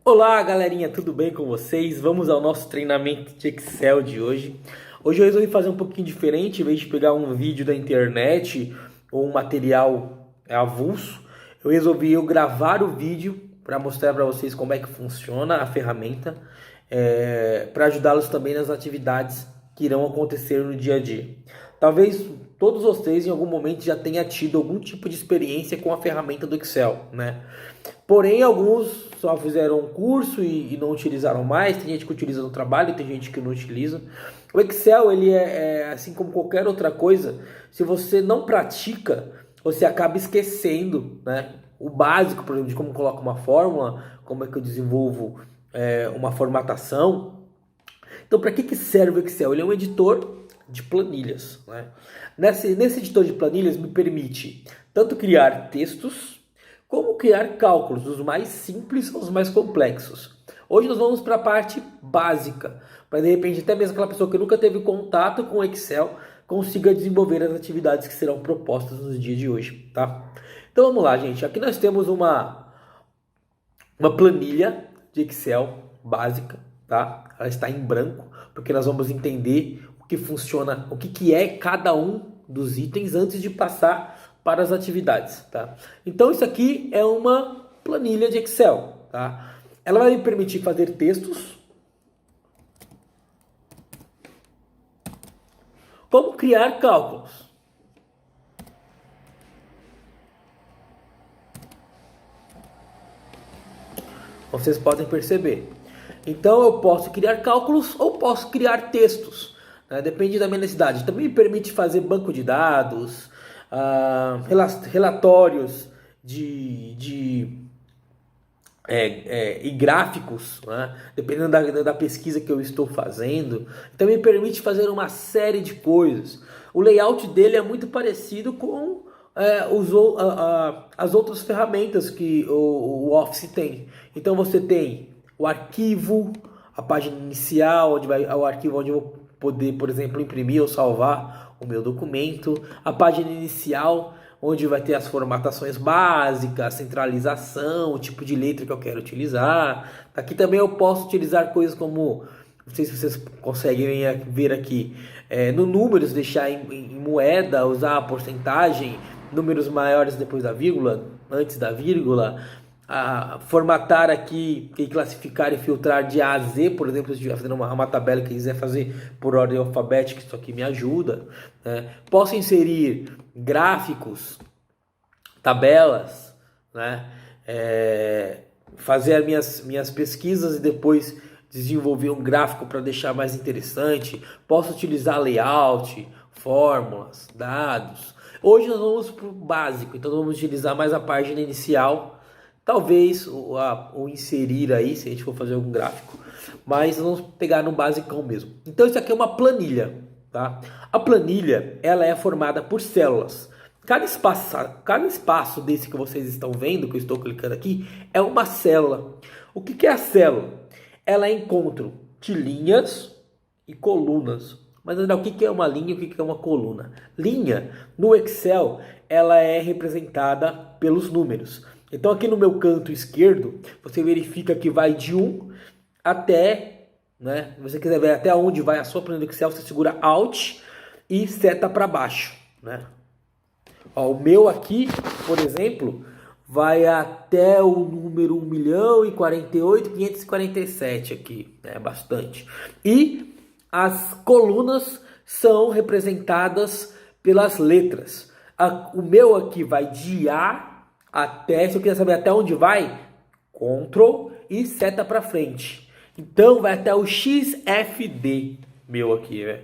Olá, galerinha, tudo bem com vocês? Vamos ao nosso treinamento de Excel de hoje. Hoje eu resolvi fazer um pouquinho diferente, em vez de pegar um vídeo da internet ou um material avulso, eu resolvi gravar o vídeo para mostrar para vocês como é que funciona a ferramenta, para ajudá-los também nas atividades que irão acontecer no dia a dia. Talvez todos vocês em algum momento já tenham tido algum tipo de experiência com a ferramenta do Excel, né? Porém, alguns só fizeram um curso e não utilizaram mais. Tem gente que utiliza no trabalho, tem gente que não utiliza. O Excel, ele é assim como qualquer outra coisa. Se você não pratica, você acaba esquecendo, né? O básico, por exemplo, de como coloca uma fórmula, como é que eu desenvolvo uma formatação. Então, para que serve o Excel? Ele é um editor de planilhas, né? Nesse editor de planilhas me permite tanto criar textos, como criar cálculos, dos mais simples aos mais complexos. Hoje nós vamos para a parte básica, para de repente até mesmo aquela pessoa que nunca teve contato com o Excel consiga desenvolver as atividades que serão propostas nos dias de hoje, tá? Então vamos lá, gente. Aqui nós temos uma planilha de Excel básica, tá? Ela está em branco, porque nós vamos entender o que funciona, o que é cada um dos itens antes de passar para as atividades, tá? Então isso aqui é uma planilha de Excel, tá? Ela vai me permitir fazer textos, como criar cálculos. Vocês podem perceber. Então eu posso criar cálculos ou posso criar textos, né? Depende da minha necessidade. Também me permite fazer banco de dados, relatórios e gráficos, né? Dependendo da pesquisa que eu estou fazendo. Então me permite fazer uma série de coisas. O layout dele é muito parecido com as outras ferramentas que o Office tem. Então você tem o arquivo, a página inicial, onde vai o arquivo onde eu vou poder, por exemplo, imprimir ou salvar o meu documento, a página inicial, onde vai ter as formatações básicas, a centralização, o tipo de letra que eu quero utilizar. Aqui também eu posso utilizar coisas como, não sei se vocês conseguem ver aqui, no números, deixar em moeda, usar a porcentagem, números maiores depois da vírgula, antes da vírgula, formatar aqui e classificar e filtrar de A a Z, por exemplo, se eu estiver fazendo uma tabela que quiser fazer por ordem alfabética, isso aqui me ajuda, né? Posso inserir gráficos, tabelas, né? Fazer minhas pesquisas e depois desenvolver um gráfico para deixar mais interessante. Posso utilizar layout, fórmulas, dados. Hoje nós vamos para o básico, então vamos utilizar mais a página inicial. Talvez o inserir aí, se a gente for fazer algum gráfico, mas vamos pegar no basicão mesmo. Então isso aqui é uma planilha, tá? A planilha, ela é formada por células. Cada espaço desse que vocês estão vendo, que eu estou clicando aqui, é uma célula. O que é a célula? Ela é encontro de linhas e colunas. Mas o que é uma linha e o que é uma coluna? Linha, no Excel, ela é representada pelos números. Então aqui no meu canto esquerdo, você verifica que vai de 1 até, né? Se você quiser ver até onde vai a sua planilha do Excel, você segura Alt e seta para baixo, né? Ó, o meu aqui, por exemplo, vai até o número 1.048.547 aqui, é bastante. E as colunas são representadas pelas letras. O meu aqui vai de A até, se eu quiser saber até onde vai, Ctrl e seta para frente. Então vai até o XFD meu aqui, né?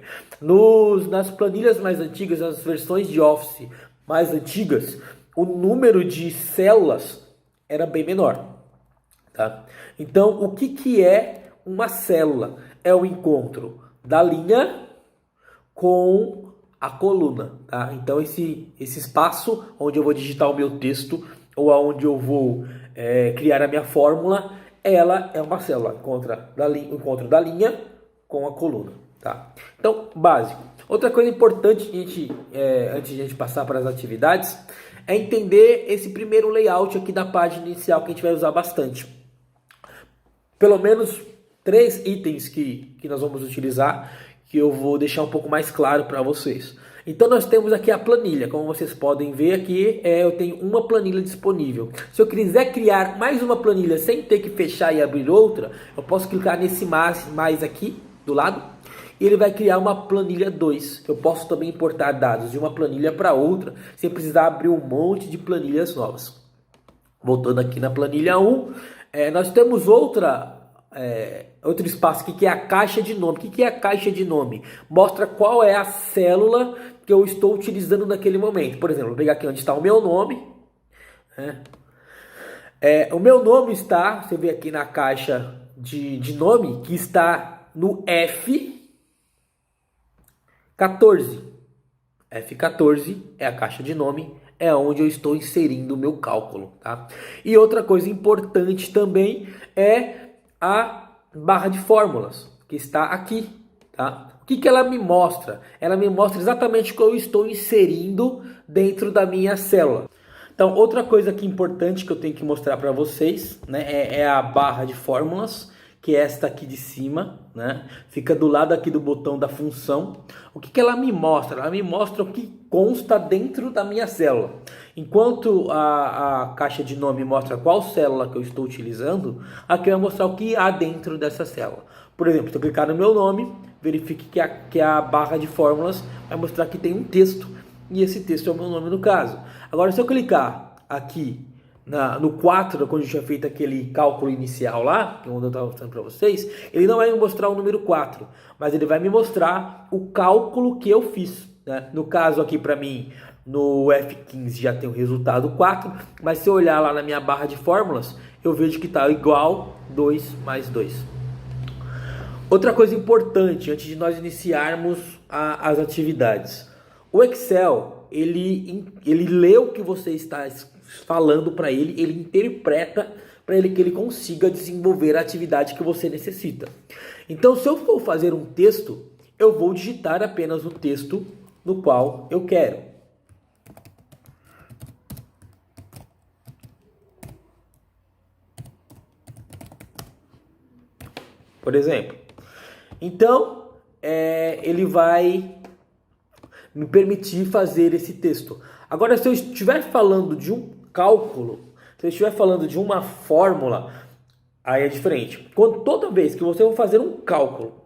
Nas planilhas mais antigas, nas versões de Office mais antigas, o número de células era bem menor, tá? Então o que é uma célula? É o encontro da linha com a coluna, tá? Então esse espaço onde eu vou digitar o meu texto ou aonde eu vou criar a minha fórmula, ela é uma célula, encontro da linha com a coluna, tá? Então, básico. Outra coisa importante antes de a gente passar para as atividades é entender esse primeiro layout aqui da página inicial que a gente vai usar bastante. pelo menos 3 itens que nós vamos utilizar, que eu vou deixar um pouco mais claro para vocês. Então nós temos aqui a planilha, como vocês podem ver aqui, eu tenho uma planilha disponível. Se eu quiser criar mais uma planilha sem ter que fechar e abrir outra, eu posso clicar nesse mais aqui do lado, e ele vai criar uma planilha 2. Eu posso também importar dados de uma planilha para outra, sem precisar abrir um monte de planilhas novas. Voltando aqui na planilha 1, nós temos outro espaço aqui que é a caixa de nome. O que é a caixa de nome? Mostra qual é a célula que eu estou utilizando naquele momento. Por exemplo, vou pegar aqui onde está o meu nome. O meu nome está, você vê aqui na caixa de nome, que está no F14. F14 é a caixa de nome, é onde eu estou inserindo o meu cálculo, tá? E outra coisa importante também é a barra de fórmulas, que está aqui, tá? O que ela me mostra? Ela me mostra exatamente o que eu estou inserindo dentro da minha célula. Então, outra coisa aqui importante que eu tenho que mostrar para vocês, né, é a barra de fórmulas, que é esta aqui de cima, né? Fica do lado aqui do botão da função. O que ela me mostra? Ela me mostra o que consta dentro da minha célula. Enquanto a caixa de nome mostra qual célula que eu estou utilizando, aqui vai mostrar o que há dentro dessa célula. Por exemplo, se eu clicar no meu nome, verifique que a barra de fórmulas vai mostrar que tem um texto, e esse texto é o meu nome no caso. Agora, se eu clicar aqui no 4, quando eu tinha feito aquele cálculo inicial lá, que eu estava mostrando para vocês, ele não vai me mostrar o número 4, mas ele vai me mostrar o cálculo que eu fiz, né? No caso aqui para mim, no F15 já tem o resultado 4, mas se eu olhar lá na minha barra de fórmulas, eu vejo que está igual 2 mais 2. Outra coisa importante, antes de nós iniciarmos as atividades. O Excel, ele lê o que você está falando para ele, ele interpreta para ele que ele consiga desenvolver a atividade que você necessita. Então, se eu for fazer um texto, eu vou digitar apenas o texto no qual eu quero. Por exemplo. Então, ele vai me permitir fazer esse texto. Agora, se eu estiver falando de um cálculo, se eu estiver falando de uma fórmula, aí é diferente. Toda vez que você for fazer um cálculo,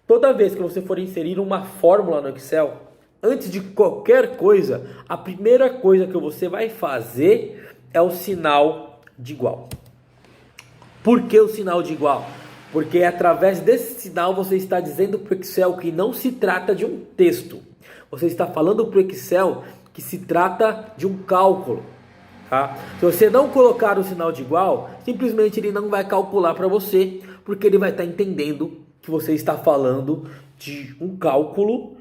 toda vez que você for inserir uma fórmula no Excel, antes de qualquer coisa, a primeira coisa que você vai fazer é o sinal de igual. Por que o sinal de igual? Porque através desse sinal você está dizendo para o Excel que não se trata de um texto. Você está falando para o Excel que se trata de um cálculo. Tá? Se você não colocar o sinal de igual, simplesmente ele não vai calcular para você, porque ele vai estar entendendo que você está falando de um cálculo,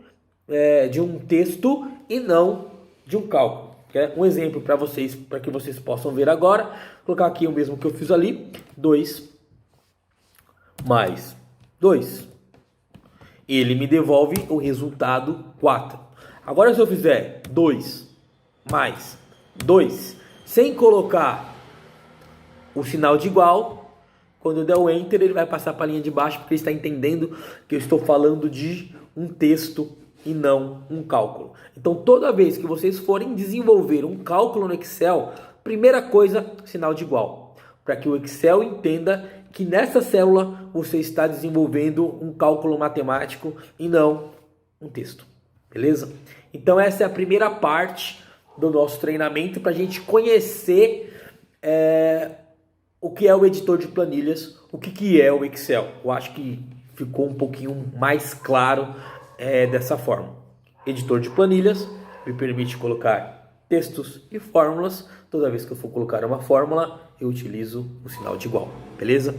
de um texto e não de um cálculo. Um exemplo para vocês, para que vocês possam ver agora. Vou colocar aqui o mesmo que eu fiz ali. 2 mais 2. Ele me devolve o resultado 4. Agora, se eu fizer 2 mais 2, sem colocar o sinal de igual, quando eu der o Enter, ele vai passar para a linha de baixo, porque ele está entendendo que eu estou falando de um texto e não um cálculo. Então, toda vez que vocês forem desenvolver um cálculo no Excel, primeira coisa, sinal de igual, para que o Excel entenda que nessa célula você está desenvolvendo um cálculo matemático e não um texto, beleza? Então essa é a primeira parte do nosso treinamento para a gente conhecer o que é o editor de planilhas, o que é o Excel. Eu acho que ficou um pouquinho mais claro dessa forma. Editor de planilhas me permite colocar textos e fórmulas. Toda vez que eu for colocar uma fórmula, eu utilizo o sinal de igual, beleza?